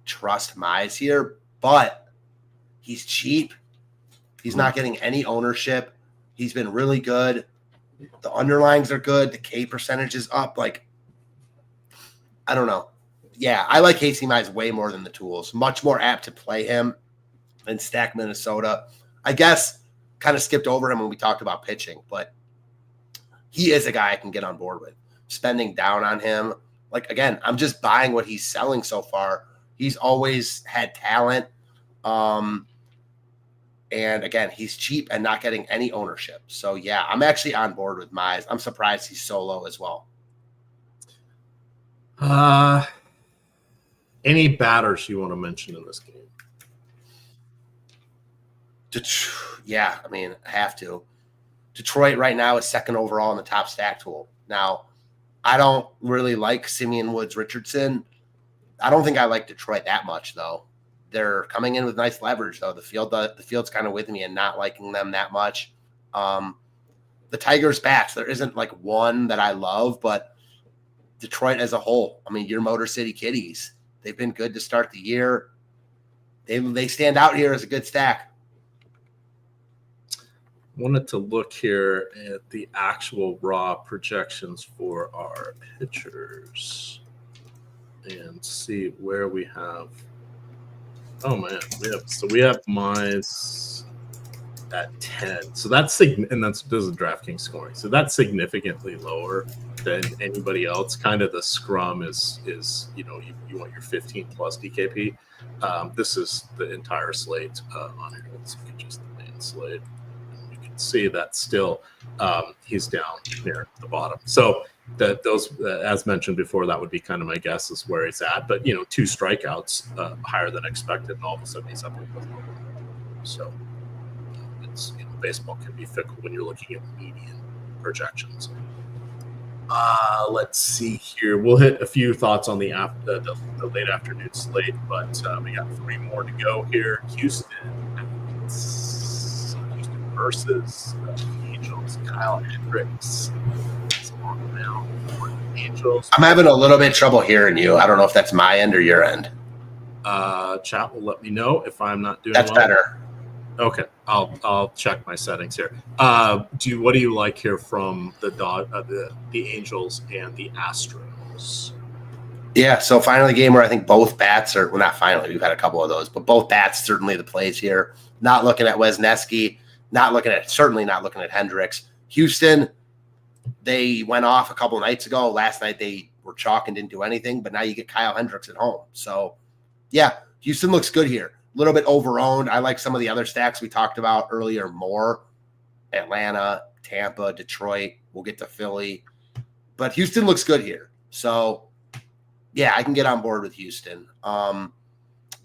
trust Mize here, but he's cheap. He's not getting any ownership. He's been really good. The underlines are good. The K percentage is up. Like, I don't know. Yeah, I like Casey Mize way more than the tools. Much more apt to play him and stack Minnesota. I guess kind of skipped over him when we talked about pitching, but he is a guy I can get on board with. Spending down on him. Like, again, I'm just buying what he's selling so far. He's always had talent. And again, he's cheap and not getting any ownership. So yeah, I'm actually on board with Mize. I'm surprised he's so low as well. Any batters you want to mention in this game? Yeah, I mean, I have to. Detroit right now is second overall in the top stack tool. Now, I don't really like Simeon Woods Richardson. I don't think I like Detroit that much, though. They're coming in with nice leverage, though. The field's kind of with me and not liking them that much. The Tigers' bats, there isn't like one that I love, but Detroit as a whole, I mean, your Motor City Kitties, they've been good to start the year. They stand out here as a good stack. Wanted to look here at the actual raw projections for our pitchers and see where we have. Oh man, we have mines at 10. So that's this is DraftKings scoring. So that's significantly lower than anybody else. Kind of the scrum is you want your 15 plus DKP. This is the entire slate on here. Let's look at just the main slate. See that still he's down near the bottom. So those as mentioned before, that would be kind of my guess is where he's at. But 2 strikeouts higher than expected, and all of a sudden he's up with one. So it's baseball can be fickle when you're looking at median projections. Let's see here. We'll hit a few thoughts on the late afternoon slate, but we got 3 more to go here. Houston versus the Angels. Kyle Hendricks is on the mound for the Angels. I'm having a little bit of trouble hearing you. I don't know if that's my end or your end. Chat will let me know if I'm not doing that's well. Better. Okay, I'll check my settings here. What do you like here from the Angels and the Astros? Yeah, so finally a game where I think both bats are, well, not finally, we've had a couple of those, but both bats certainly the plays here. Not looking at Wisniewski. Certainly not looking at Hendricks. Houston, they went off a couple nights ago. Last night they were chalk and didn't do anything, but now you get Kyle Hendricks at home. So, yeah, Houston looks good here. A little bit overowned. I like some of the other stacks we talked about earlier more. Atlanta, Tampa, Detroit. We'll get to Philly. But Houston looks good here. So, yeah, I can get on board with Houston. The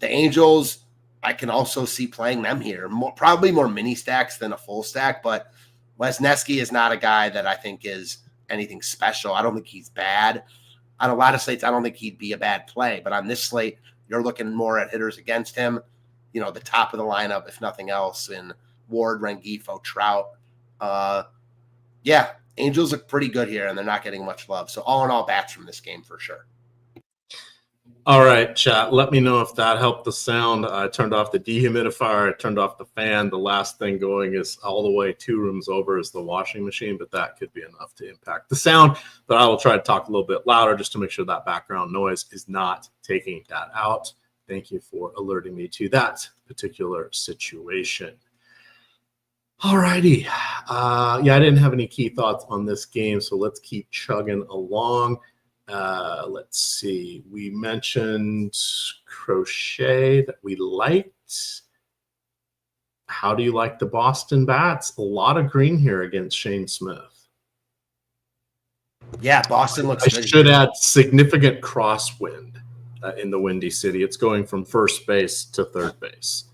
Angels, I can also see playing them here. Probably more mini stacks than a full stack, but Wisniewski is not a guy that I think is anything special. I don't think he's bad. On a lot of slates, I don't think he'd be a bad play, but on this slate, you're looking more at hitters against him, the top of the lineup, if nothing else, in Ward, Rengifo, Trout. Yeah, Angels look pretty good here, and they're not getting much love. So all in all, bats from this game for sure. All right, chat. Let me know if that helped the sound. I turned off the dehumidifier. I turned off the fan. The last thing going is all the way 2 rooms over is the washing machine, but that could be enough to impact the sound. But I will try to talk a little bit louder just to make sure that background noise is not taking that out. Thank you for alerting me to that particular situation. All righty. I didn't have any key thoughts on this game, so let's keep chugging along. Let's see. We mentioned Crochet that we liked. How do you like the Boston bats? A lot of green here against Shane Smith. Yeah, Boston looks good. I should add significant crosswind in the Windy City. It's going from first base to third base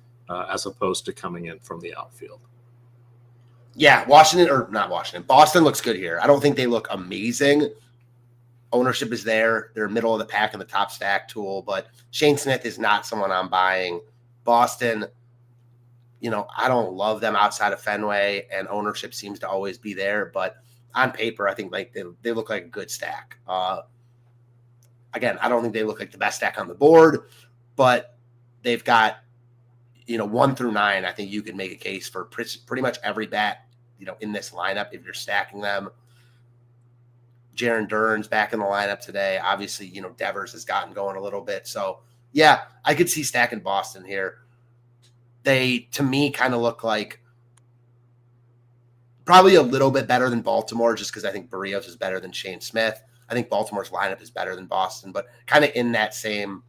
as opposed to coming in from the outfield. Yeah, Boston looks good here. I don't think they look amazing. Ownership is there. They're middle of the pack in the top stack tool, but Shane Smith is not someone I'm buying. Boston, I don't love them outside of Fenway, and ownership seems to always be there. But on paper, I think they look like a good stack. Again, I don't think they look like the best stack on the board, but they've got 1 through 9. I think you can make a case for pretty much every bat in this lineup if you're stacking them. Jaron Durn's back in the lineup today. Obviously, Devers has gotten going a little bit. So, yeah, I could see stacking Boston here. They, to me, kind of look like probably a little bit better than Baltimore just because I think Barrios is better than Shane Smith. I think Baltimore's lineup is better than Boston, but kind of in that same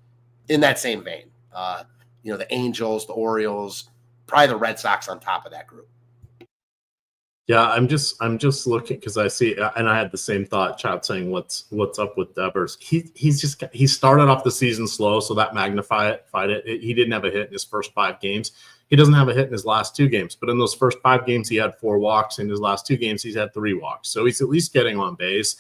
vein. The Angels, the Orioles, probably the Red Sox on top of that group. Yeah, I'm just looking because I see, and I had the same thought. Chat saying, "What's up with Devers?" He started off the season slow, so that magnified it. He didn't have a hit in his first 5 games. He doesn't have a hit in his last 2 games, but in those first 5 games, he had 4 walks. In his last 2 games, he's had 3 walks, so he's at least getting on base.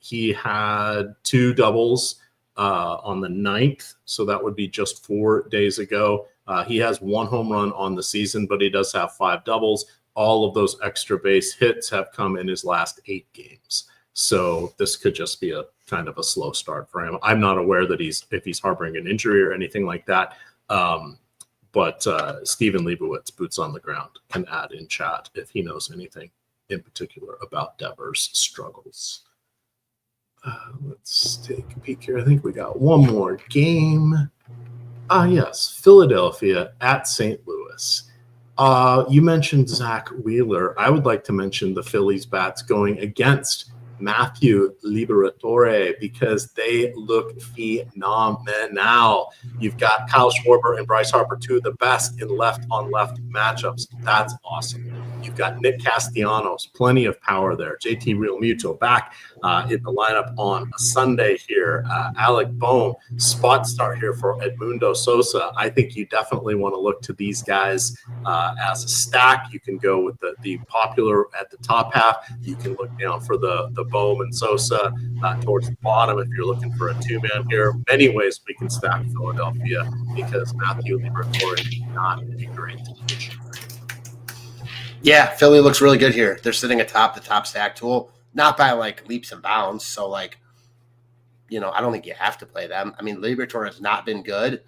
He had 2 doubles on the 9th, so that would be just 4 days ago. He has 1 home run on the season, but he does have 5 doubles. All of those extra base hits have come in his last 8 games. So this could just be a kind of a slow start for him. I'm not aware that if he's harboring an injury or anything like that. But Stephen Leibowitz, boots on the ground, can add in chat if he knows anything in particular about Devers' struggles. Let's take a peek here. I think we got one more game. Yes, Philadelphia at St. Louis. You mentioned Zach Wheeler. I would like to mention the Phillies bats going against Matthew Liberatore because they look phenomenal. You've got Kyle Schwarber and Bryce Harper, 2 of the best in left-on-left matchups. That's awesome. You've got Nick Castellanos, plenty of power there. JT Realmuto back in the lineup on a Sunday here. Alec Bohm, spot start here for Edmundo Sosa. I think you definitely want to look to these guys as a stack. You can go with the popular at the top half. You can look down for the Bohm and Sosa towards the bottom if you're looking for a 2-man here. Many ways we can stack Philadelphia because Matthew Liberatore is not a great pitcher. Yeah, Philly looks really good here. They're sitting atop the top stack tool, not by like leaps and bounds. So like, I don't think you have to play them. I mean, Liberatore has not been good,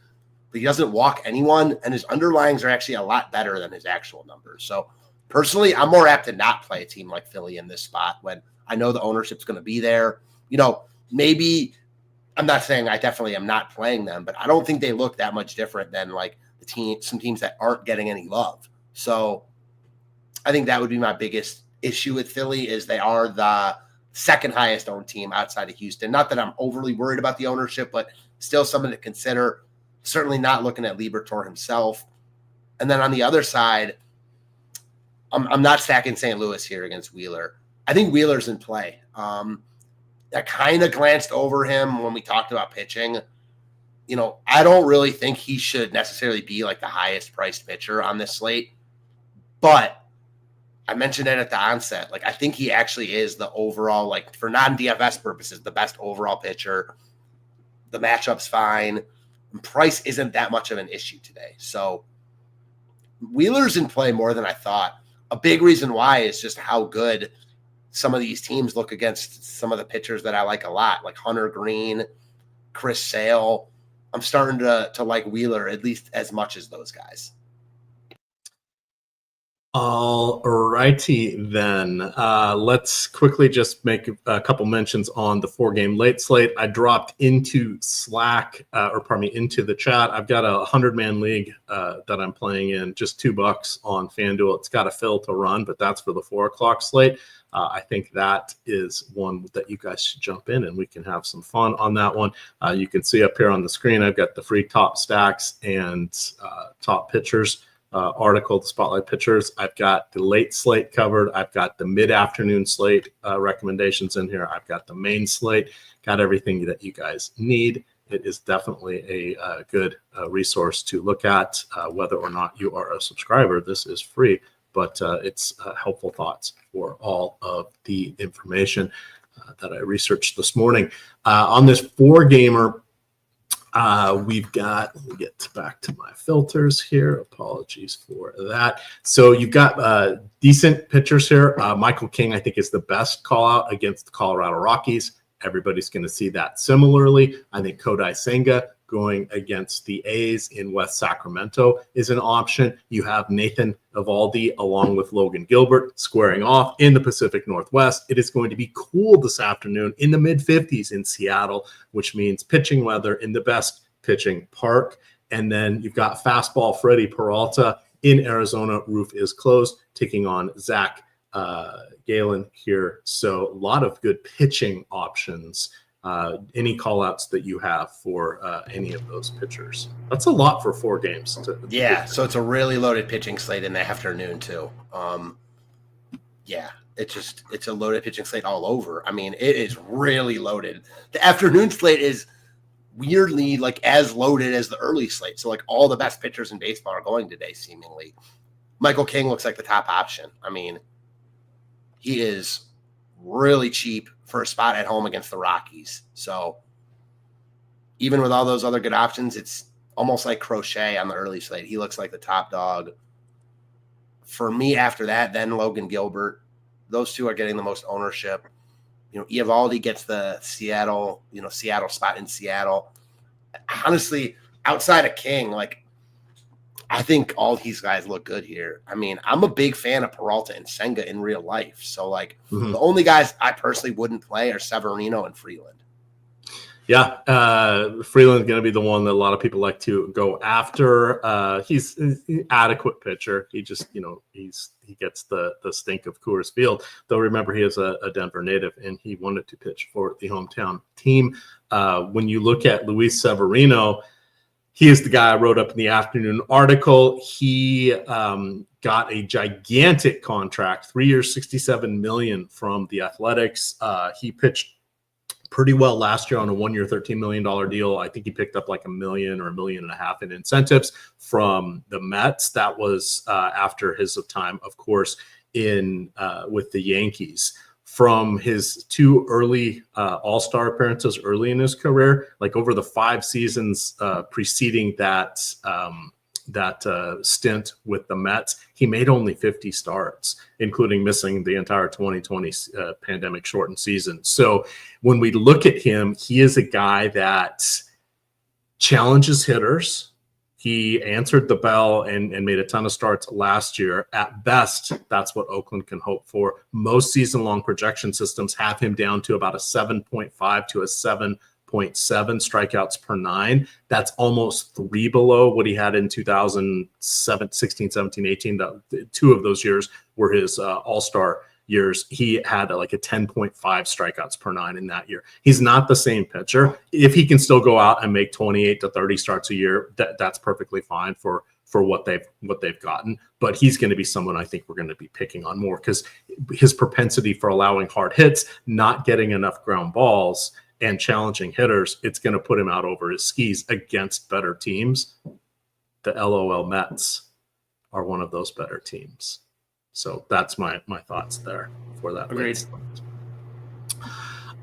but he doesn't walk anyone, and his underlyings are actually a lot better than his actual numbers. So personally, I'm more apt to not play a team like Philly in this spot when I know the ownership's going to be there. Maybe I'm not saying I definitely am not playing them, but I don't think they look that much different than like some teams that aren't getting any love. So I think that would be my biggest issue with Philly is they are the second highest owned team outside of Houston. Not that I'm overly worried about the ownership, but still something to consider. Certainly not looking at Liberatore himself. And then on the other side, I'm not stacking St. Louis here against Wheeler. I think Wheeler's in play. I kind of glanced over him when we talked about pitching. I don't really think he should necessarily be like the highest priced pitcher on this slate, but I mentioned it at the onset. Like, I think he actually is the overall, like for non-DFS purposes, the best overall pitcher. The matchup's fine. And price isn't that much of an issue today. So Wheeler's in play more than I thought. A big reason why is just how good some of these teams look against some of the pitchers that I like a lot, like Hunter Green, Chris Sale. I'm starting to like Wheeler at least as much as those guys. All righty then. Let's quickly just make a couple mentions on the 4-game late slate. I dropped into Slack, into the chat. I've got a 100-man league that I'm playing in, just $2 on FanDuel. It's got a fill to run, but that's for the 4 o'clock slate. I think that is one that you guys should jump in and we can have some fun on that one. You can see up here on the screen, I've got the free top stacks and top pitchers article, the spotlight pitchers. I've got the late slate covered. I've got the mid-afternoon slate recommendations in here. I've got the main slate, got everything that you guys need. It is definitely a good resource to look at, whether or not you are a subscriber. This is free, but it's helpful thoughts for all of the information that I researched this morning. On this 4-gamer, we've got, let me get back to my filters here. Apologies for that. So you've got decent pitchers here. Michael King, I think, is the best call out against the Colorado Rockies. Everybody's going to see that similarly. I think Kodai Senga going against the A's in West Sacramento is an option. You have Nathan Eovaldi along with Logan Gilbert squaring off in the Pacific Northwest. It is going to be cool this afternoon in the mid-50s in Seattle, which means pitching weather in the best pitching park. And then you've got fastball Freddie Peralta in Arizona. Roof is closed, taking on Zach Galen here. So a lot of good pitching options. Any call outs that you have for any of those pitchers? That's a lot for 4 games. So it's a really loaded pitching slate in the afternoon too. Yeah, it's a loaded pitching slate all over. I mean, it is really loaded. The afternoon slate is weirdly like as loaded as the early slate. So like all the best pitchers in baseball are going today, seemingly. Michael King looks like the top option. I mean, he is really cheap for a spot at home against the Rockies. So even with all those other good options, it's almost like Crochet on the early slate. He looks like the top dog. For me, after that, then Logan Gilbert. Those two are getting the most ownership. Eovaldi gets the Seattle spot in Seattle. Honestly, outside of King, like, I think all these guys look good here. I mean, I'm a big fan of Peralta and Senga in real life. So, like, the only guys I personally wouldn't play are Severino and Freeland. Yeah, Freeland's going to be the one that a lot of people like to go after. He's an adequate pitcher. He just, he gets the stink of Coors Field. Though remember, he is a Denver native, and he wanted to pitch for the hometown team. When you look at Luis Severino, he is the guy I wrote up in the afternoon article. He got a gigantic contract, 3 years, $67 million from the Athletics. He pitched pretty well last year on a 1 year, $13 million deal. I think he picked up like $1 million or $1.5 million in incentives from the Mets. That was after his time, of course, in with the Yankees. From his two early All-Star appearances early in his career, like over the 5 seasons preceding that stint with the Mets, he made only 50 starts, including missing the entire 2020 pandemic shortened season. So when we look at him, he is a guy that challenges hitters. He answered the bell and made a ton of starts last year. At best, that's what Oakland can hope for. Most season-long projection systems have him down to about a 7.5 to a 7.7 strikeouts per 9. That's almost 3 below what he had in 2016, 17, 18. Two of those years were his all-star years. He had like a 10.5 strikeouts per 9 in that year. He's not the same pitcher. If he can still go out and make 28 to 30 starts a year, that's perfectly fine for what they've gotten. But he's going to be someone I think we're going to be picking on more because his propensity for allowing hard hits, not getting enough ground balls, and challenging hitters, it's going to put him out over his skis against better teams. The LOL Mets are one of those better teams. So that's my thoughts there for that. Agreed.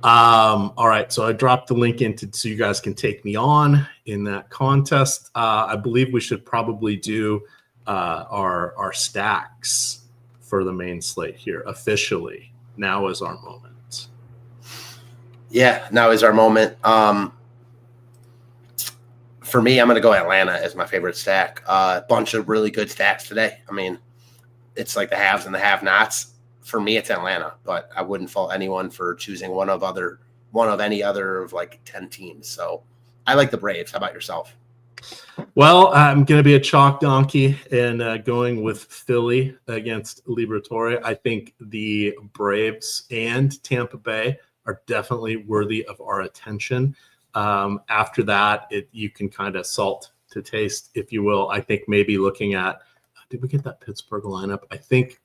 All right, so I dropped the link into so you guys can take me on in that contest. I believe we should probably do our stacks for the main slate here officially. Now is our moment. Yeah, now is our moment. For me, I'm going to go Atlanta as my favorite stack. A bunch of really good stacks today. I mean, it's like the haves and the have-nots. For me, it's Atlanta, but I wouldn't fault anyone for choosing one of any other of like 10 teams. So I like the Braves. How about yourself? Well, I'm going to be a chalk donkey and going with Philly against Liberatore. I think the Braves and Tampa Bay are definitely worthy of our attention. After that, you can kind of salt to taste, if you will. I think maybe looking at, did we get that Pittsburgh lineup? I think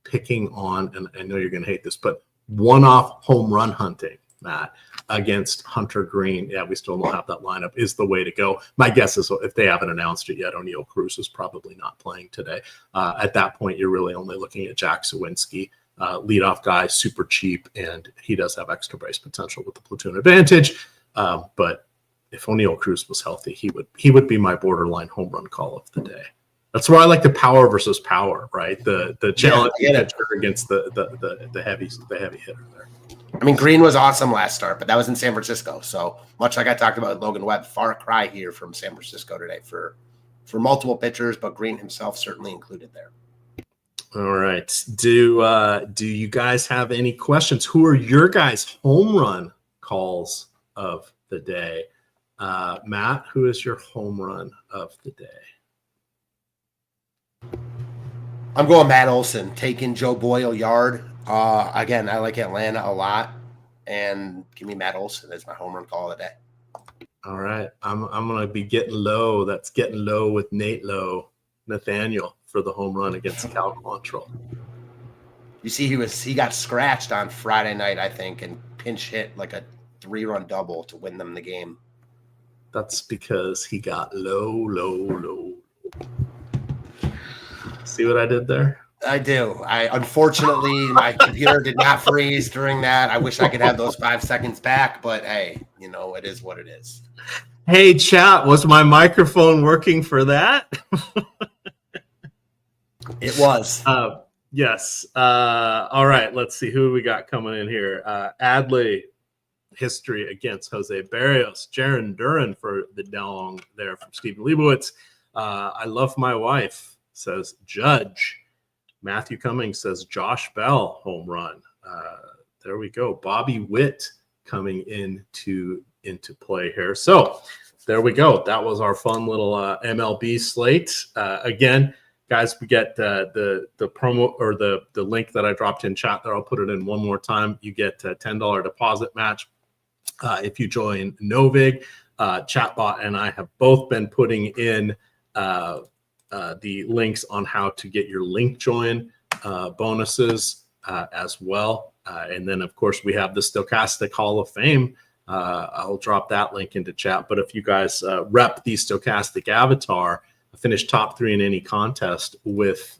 picking on, and I know you're going to hate this, but one-off home run hunting, Matt, against Hunter Green. Yeah, we still don't have that lineup, is the way to go. My guess is if they haven't announced it yet, O'Neal Cruz is probably not playing today. At that point, you're really only looking at Jack Sawinski. Leadoff guy, super cheap, and he does have extra base potential with the platoon advantage. But if O'Neal Cruz was healthy, he would be my borderline home run call of the day. That's where I like the power versus power, right? The challenge against the heavy hitter there. I mean, Green was awesome last start, but that was in San Francisco. So much like I talked about with Logan Webb, far cry here from San Francisco today for multiple pitchers, but Green himself certainly included there. All right. Do you guys have any questions? Who are your guys' home run calls of the day? Matt, who is your home run of the day? I'm going Matt Olson, taking Joe Boyle yard. Again, I like Atlanta a lot, and give me Matt Olson as my home run call of the day. All right. I'm going to be getting low. That's getting low with Nathaniel for the home run against Cal Quantrill. You see, he got scratched on Friday night, I think, and pinch hit like a 3-run double to win them the game. That's because he got low. See what I did there? I do. Unfortunately, my computer did not freeze during that. I wish I could have those 5 seconds back, but hey, it is what it is. Hey, chat, was my microphone working for that? It was. Yes. All right, let's see who we got coming in here. Adley, history against Jose Barrios. Jaron Duran for the Dong there from Stephen Leibowitz. I love my wife, says Judge. Matthew Cummings says Josh Bell home run. There we go. Bobby Witt coming into play here. So there we go. That was our fun little MLB slate. Again, guys, we get the promo or the link that I dropped in chat there. I'll put it in one more time. You get a $10 deposit match if you join NoVig. Chatbot and I have both been putting in the links on how to get your link join bonuses as well. And then, of course, we have the Stokastic Hall of Fame. I'll drop that link into chat. But if you guys rep the Stokastic avatar, finish top 3 in any contest with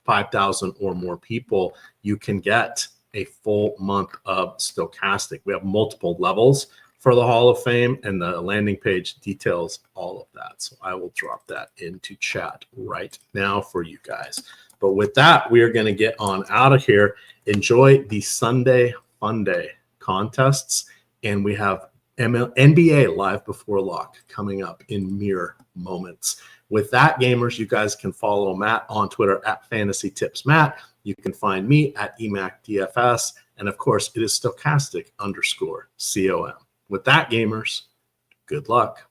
5,000 or more people, you can get a full month of Stokastic. We have multiple levels for the Hall of Fame, and the landing page details all of that. So I will drop that into chat right now for you guys. But with that, we are going to get on out of here. Enjoy the Sunday Fun Day contests, and we have NBA Live Before Lock coming up in mere moments. With that, gamers, you guys can follow Matt on Twitter at FantasyTipsMatt. You can find me at EMACDFS. And of course, it is Stokastic_COM. With that, gamers, good luck.